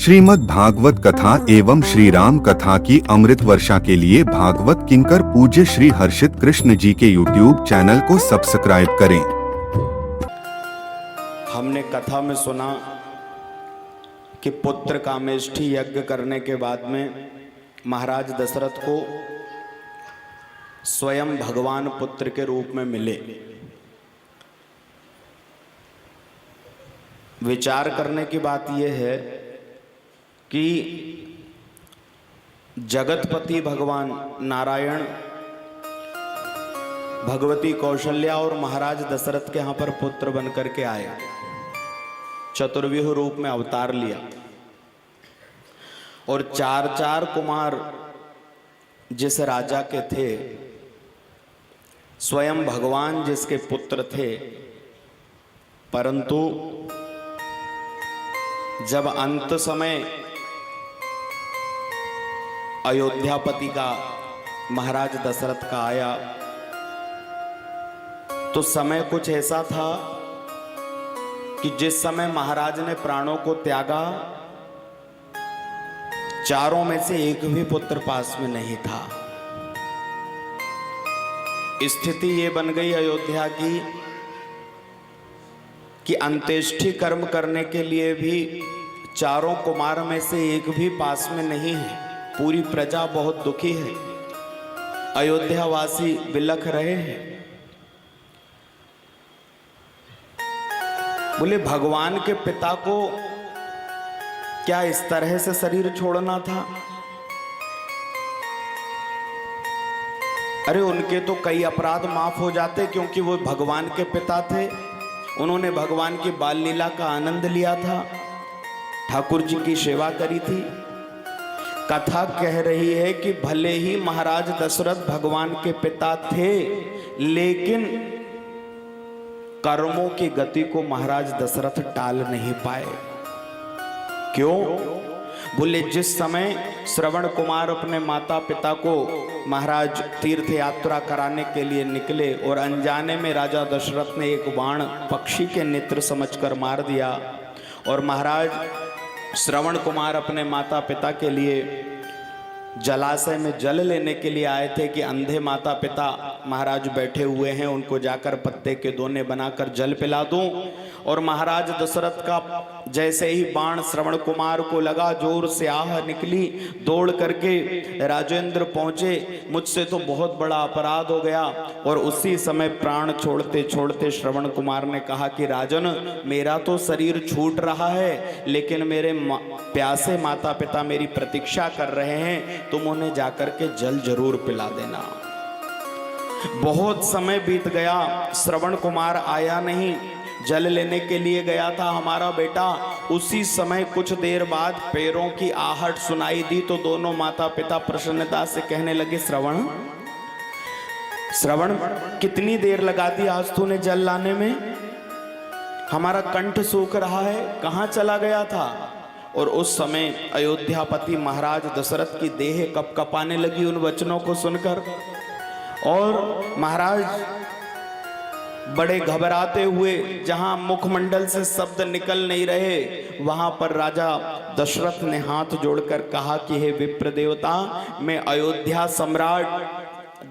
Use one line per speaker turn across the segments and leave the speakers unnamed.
श्रीमद् भागवत कथा एवं श्री राम कथा की अमृत वर्षा के लिए भागवत किंकर पूज्य श्री हर्षित कृष्ण जी के YouTube चैनल को सब्सक्राइब करें।
हमने कथा में सुना कि पुत्र कामेष्ठी यज्ञ करने के बाद में महाराज दशरथ को स्वयं भगवान पुत्र के रूप में मिले। विचार करने की बात यह है कि जगतपति भगवान नारायण भगवती कौशल्या और महाराज दशरथ के यहाँ पर पुत्र बनकर के आए, चतुर्व्यूह रूप में अवतार लिया और चार कुमार जिस राजा के थे, स्वयं भगवान जिसके पुत्र थे, परंतु जब अंत समय अयोध्यापति का महाराज दशरथ का आया तो समय कुछ ऐसा था कि जिस समय महाराज ने प्राणों को त्यागा, चारों में से एक भी पुत्र पास में नहीं था। स्थिति ये बन गई अयोध्या की कि अंत्येष्टि कर्म करने के लिए भी चारों कुमार में से एक भी पास में नहीं है। पूरी प्रजा बहुत दुखी है, अयोध्यावासी बिलख रहे हैं। बोले भगवान के पिता को क्या इस तरह से शरीर छोड़ना था? अरे उनके तो कई अपराध माफ हो जाते, क्योंकि वो भगवान के पिता थे। उन्होंने भगवान की बाल लीला का आनंद लिया था, ठाकुर जी की सेवा करी थी। कथा कह रही है कि भले ही महाराज दशरथ भगवान के पिता थे, लेकिन कर्मों की गति को महाराज दशरथ टाल नहीं पाए। क्यों? बोले जिस समय श्रवण कुमार अपने माता पिता को महाराज तीर्थ यात्रा कराने के लिए निकले और अनजाने में राजा दशरथ ने एक बाण पक्षी के नेत्र समझकर मार दिया, और महाराज श्रवण कुमार अपने माता पिता के लिए जलाशय में जल लेने के लिए आए थे कि अंधे माता पिता महाराज बैठे हुए हैं, उनको जाकर पत्ते के दोने बनाकर जल पिला दूं। और महाराज दशरथ का जैसे ही बाण श्रवण कुमार को लगा, जोर से आह निकली, दौड़ करके राजेंद्र पहुंचे। मुझसे तो बहुत बड़ा अपराध हो गया। और उसी समय प्राण छोड़ते छोड़ते श्रवण कुमार ने कहा कि राजन, मेरा तो शरीर छूट रहा है, लेकिन मेरे प्यासे माता पिता मेरी प्रतीक्षा कर रहे हैं, तुम उन्हें जाकर के जल जरूर पिला देना। बहुत समय बीत गया, श्रवण कुमार आया नहीं। जल लेने के लिए गया था हमारा बेटा। उसी समय कुछ देर बाद पैरों की आहट सुनाई दी तो दोनों माता पिता प्रसन्नता से कहने लगे, श्रवण श्रवण कितनी देर लगा दी आज तूने जल लाने में? हमारा कंठ सूख रहा है, कहाँ चला गया था? और उस समय अयोध्यापति महाराज दशरथ की देह कपकपाने लगी उन वचनों को सुनकर, और महाराज बड़े घबराते हुए, जहां मुखमंडल से शब्द निकल नहीं रहे, वहां पर राजा दशरथ ने हाथ जोड़कर कहा कि हे विप्र देवता, मैं अयोध्या सम्राट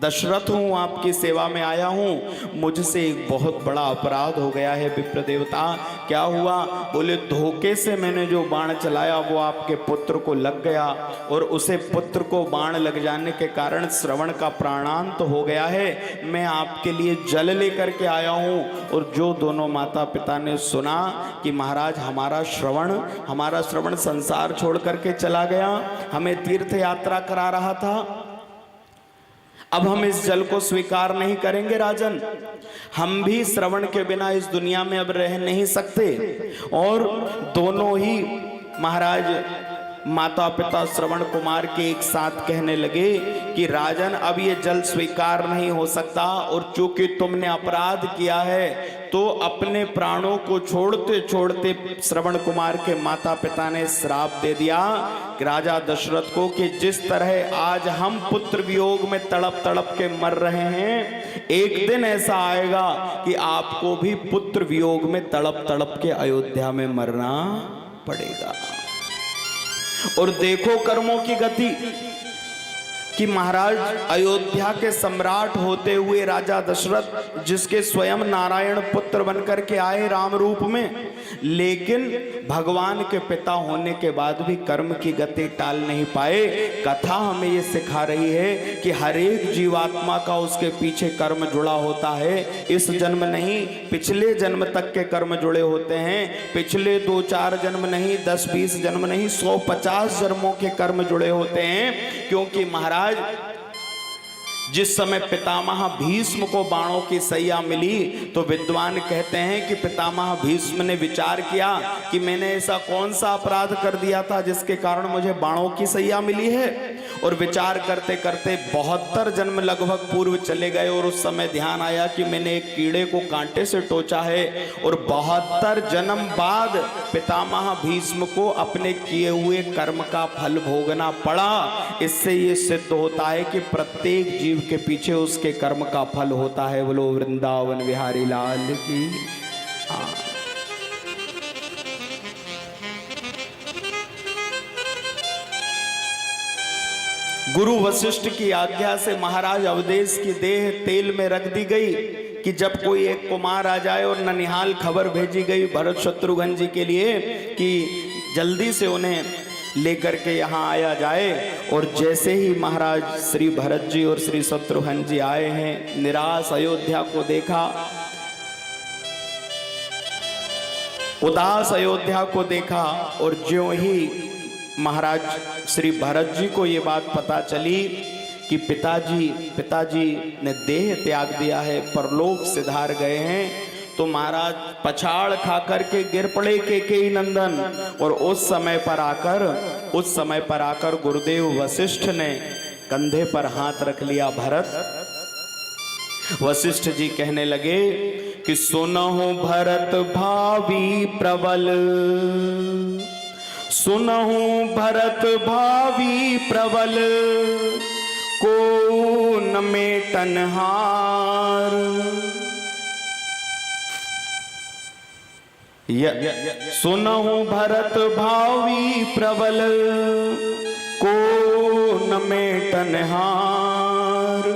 दशरथ हूँ, आपकी सेवा में आया हूँ। मुझसे एक बहुत बड़ा अपराध हो गया है विप्र देवता। क्या हुआ? बोले धोखे से मैंने जो बाण चलाया वो आपके पुत्र को लग गया, और उसे पुत्र को बाण लग जाने के कारण श्रवण का प्राणांत हो गया है। मैं आपके लिए जल लेकर के आया हूँ। और जो दोनों माता पिता ने सुना कि महाराज हमारा श्रवण संसार छोड़ करके चला गया, हमें तीर्थ यात्रा करा रहा था, अब हम इस जल को स्वीकार नहीं करेंगे राजन। हम भी श्रवण के बिना इस दुनिया में अब रह नहीं सकते। और दोनों ही महाराज माता पिता श्रवण कुमार के एक साथ कहने लगे कि राजन, अब ये जल स्वीकार नहीं हो सकता, और चूंकि तुमने अपराध किया है तो अपने प्राणों को छोड़ते छोड़ते श्रवण कुमार के माता पिता ने श्राप दे दिया राजा दशरथ को कि जिस तरह आज हम पुत्र वियोग में तड़प तड़प के मर रहे हैं, एक दिन ऐसा आएगा कि आपको भी पुत्र वियोग में तड़प तड़प के अयोध्या में मरना पड़ेगा। और देखो कर्मों की गति कि महाराज अयोध्या के सम्राट होते हुए राजा दशरथ, जिसके स्वयं नारायण पुत्र बनकर के आए राम रूप में, लेकिन भगवान के पिता होने के बाद भी कर्म की गति टाल नहीं पाए। कथा हमें ये सिखा रही है कि हर एक जीवात्मा का उसके पीछे कर्म जुड़ा होता है। इस जन्म नहीं, पिछले जन्म तक के कर्म जुड़े होते हैं। पिछले 2-4 जन्म नहीं, 10-20 जन्म नहीं, 150 जन्मों के कर्म जुड़े होते हैं। क्योंकि महाराज जिस समय पितामह भीष्म को बाणों की सैया मिली, तो विद्वान कहते हैं कि पितामह भीष्म ने विचार किया कि मैंने ऐसा कौन सा अपराध कर दिया था जिसके कारण मुझे बाणों की सैया मिली है। और विचार करते करते 72 जन्म लगभग पूर्व चले गए और उस समय ध्यान आया कि मैंने एक कीड़े को कांटे से टोचा है। और 72 जन्म बाद पितामह भीष्म को अपने किए हुए कर्म का फल भोगना पड़ा। इससे ये सिद्ध होता है कि प्रत्येक जीव के पीछे उसके कर्म का फल होता है। बोलो वृंदावन बिहारी लाल की। गुरु वशिष्ठ की आज्ञा से महाराज अवधेश की देह तेल में रख दी गई कि जब कोई एक कुमार आ जाए, और ननिहाल खबर भेजी गई भरत शत्रुघ्न जी के लिए कि जल्दी से उन्हें लेकर के यहाँ आया जाए। और जैसे ही महाराज श्री भरत जी और श्री शत्रुघ्न जी आए हैं, निराश अयोध्या को देखा, उदास अयोध्या को देखा, और ज्यों ही महाराज श्री भरत जी को ये बात पता चली कि पिताजी ने देह त्याग दिया है, परलोक सिधार गए हैं, तो महाराज पछाड़ खा करके गिर पड़े केकेयी नंदन। और उस समय पर आकर गुरुदेव वशिष्ठ ने कंधे पर हाथ रख लिया। भरत, वशिष्ठ जी कहने लगे कि सुनहु भरत भावी प्रबल, सुनहु भरत भावी प्रबल, को न मेटन हार। सुनहु भरत भावी प्रबल, को न मेटन हार।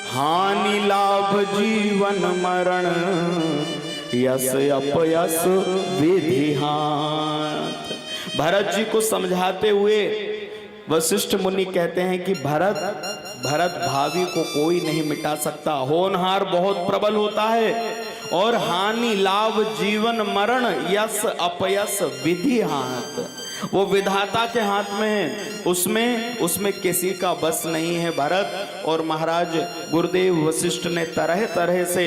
हानि लाभ जीवन मरण, यस अपयस विधि हाथ। भरत जी को समझाते हुए वशिष्ठ मुनि कहते हैं कि भरत भावी को कोई नहीं मिटा सकता। होनहार बहुत प्रबल होता है, और हानि लाभ जीवन मरण यस अपयस विधि हाथ, वो विधाता के हाथ में है, उसमें किसी का बस नहीं है भरत। और महाराज गुरुदेव वशिष्ठ ने तरह तरह से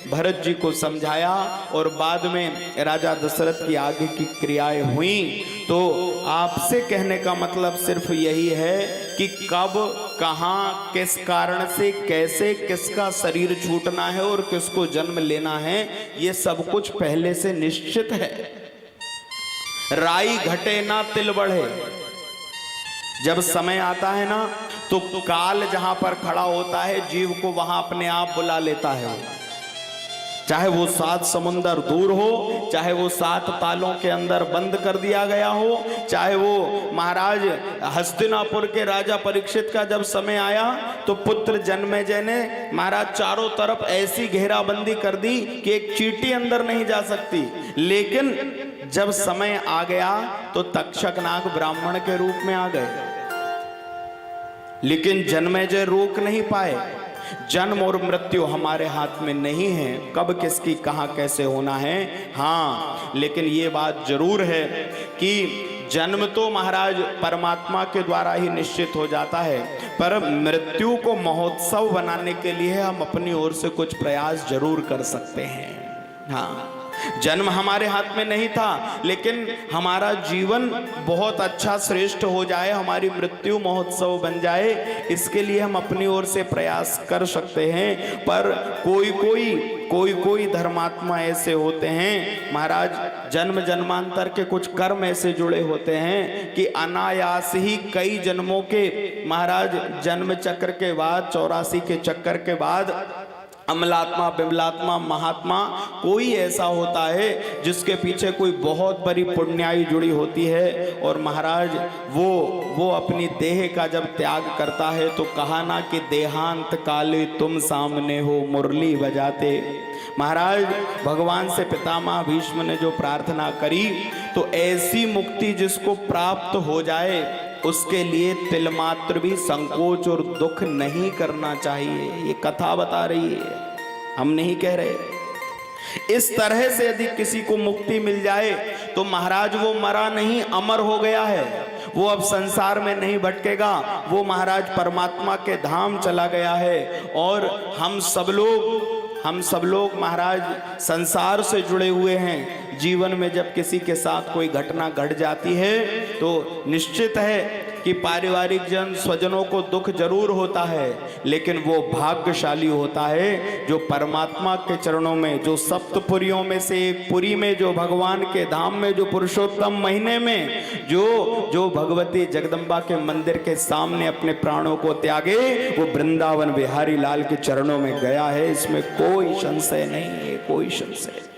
भरत जी को समझाया, और बाद में राजा दशरथ की आगे की क्रियाएं हुई। तो आपसे कहने का मतलब सिर्फ यही है कि कब, कहाँ, किस कारण से, कैसे, किसका शरीर छूटना है और किसको जन्म लेना है, ये सब कुछ पहले से निश्चित है। राई घटे ना तिल बढ़े। जब समय आता है ना, तो काल जहां पर खड़ा होता है, जीव को वहां अपने आप बुला लेता है। चाहे वो 7 समुंदर दूर हो, चाहे वो 7 तालों के अंदर बंद कर दिया गया हो, चाहे वो महाराज हस्तिनापुर के राजा परीक्षित का जब समय आया, तो पुत्र जन्मेजय ने महाराज चारों तरफ ऐसी घेराबंदी कर दी कि एक चींटी अंदर नहीं जा सकती। लेकिन जब समय आ गया तो तक्षक नाग ब्राह्मण के रूप में आ गए, लेकिन जन्मेजय रोक नहीं पाए। जन्म और मृत्यु हमारे हाथ में नहीं है, कब किसकी कहां कैसे होना है। हाँ, लेकिन ये बात जरूर है कि जन्म तो महाराज परमात्मा के द्वारा ही निश्चित हो जाता है, पर मृत्यु को महोत्सव बनाने के लिए हम अपनी ओर से कुछ प्रयास जरूर कर सकते हैं। हाँ, जन्म हमारे हाथ में नहीं था, लेकिन हमारा जीवन बहुत अच्छा श्रेष्ठ हो जाए, हमारी मृत्यु महोत्सव बन जाए, इसके लिए हम अपनी ओर से प्रयास कर सकते हैं। पर कोई धर्मात्मा ऐसे होते हैं महाराज, जन्म जन्मांतर के कुछ कर्म ऐसे जुड़े होते हैं कि अनायास ही कई जन्मों के महाराज जन्म चक्र के बाद, 84 के चक्कर के बाद अमलात्मा, बिमलात्मा, महात्मा कोई ऐसा होता है जिसके पीछे कोई बहुत बड़ी पुण्याई जुड़ी होती है। और महाराज वो अपनी देह का जब त्याग करता है तो कहा ना कि देहांत काले तुम सामने हो मुरली बजाते। महाराज भगवान से पितामह भीष्म ने जो प्रार्थना करी तो ऐसी मुक्ति जिसको प्राप्त हो जाए उसके लिए तिलमात्र भी संकोच और दुख नहीं करना चाहिए। ये कथा बता रही है, हम नहीं कह रहे। इस तरह से यदि किसी को मुक्ति मिल जाए तो महाराज वो मरा नहीं, अमर हो गया है। वो अब संसार में नहीं भटकेगा, वो महाराज परमात्मा के धाम चला गया है। और हम सब लोग महाराज संसार से जुड़े हुए हैं। जीवन में जब किसी के साथ कोई घटना घट जाती है तो निश्चित है कि पारिवारिक जन स्वजनों को दुख जरूर होता है, लेकिन वो भाग्यशाली होता है जो परमात्मा के चरणों में, जो सप्तपुरियों में से एक पुरी में, जो भगवान के धाम में, जो पुरुषोत्तम महीने में जो भगवती जगदम्बा के मंदिर के सामने अपने प्राणों को त्यागे, वो वृंदावन बिहारी लाल के चरणों में गया है। इसमें कोई संशय नहीं है, कोई संशय।